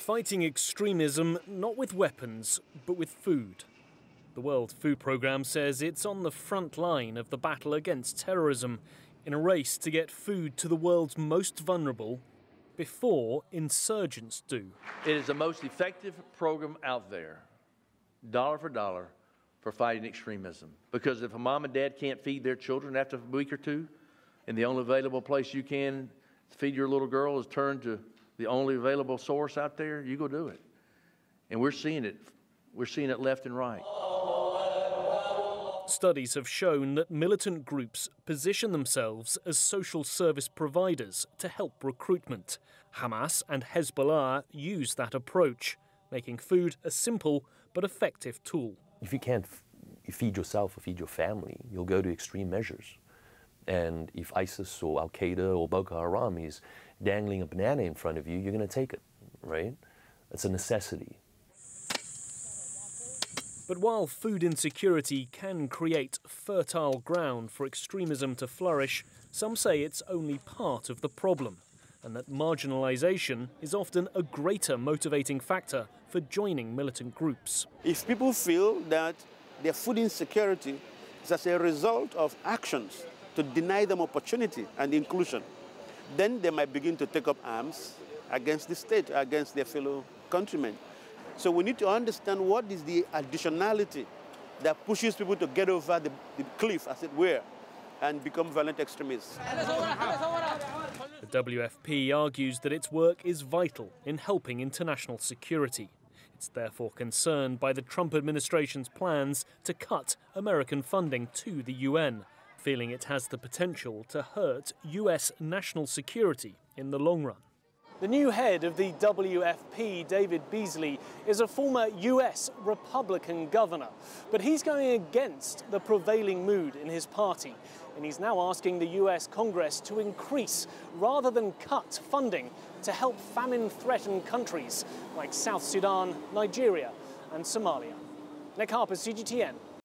Fighting extremism not with weapons, but with food. The World Food Programme says it's on the front line of the battle against terrorism in a race to get food to the world's most vulnerable before insurgents do. It is the most effective program out there, dollar for dollar, for fighting extremism. Because if a mom and dad can't feed their children after a week or two, and the only available place you can feed your little girl is turn to the only available source out there, you go do it. And we're seeing it. We're seeing it left and right. Studies have shown that militant groups position themselves as social service providers to help recruitment. Hamas and Hezbollah use that approach, making food a simple but effective tool. If you can't feed yourself or feed your family, you'll go to extreme measures. And if ISIS or Al-Qaeda or Boko Haram is dangling a banana in front of you, you're going to take it, right? It's a necessity. But while food insecurity can create fertile ground for extremism to flourish, some say it's only part of the problem, and that marginalisation is often a greater motivating factor for joining militant groups. If people feel that their food insecurity is as a result of actions to deny them opportunity and inclusion, then they might begin to take up arms against the state, against their fellow countrymen. So we need to understand what is the additionality that pushes people to get over the cliff, as it were, and become violent extremists. The WFP argues that its work is vital in helping international security. It's therefore concerned by the Trump administration's plans to cut American funding to the UN, feeling it has the potential to hurt US national security in the long run. The new head of the WFP, David Beasley, is a former US Republican governor, but he's going against the prevailing mood in his party, and he's now asking the US Congress to increase rather than cut funding to help famine-threatened countries like South Sudan, Nigeria and Somalia. Nick Harper, CGTN.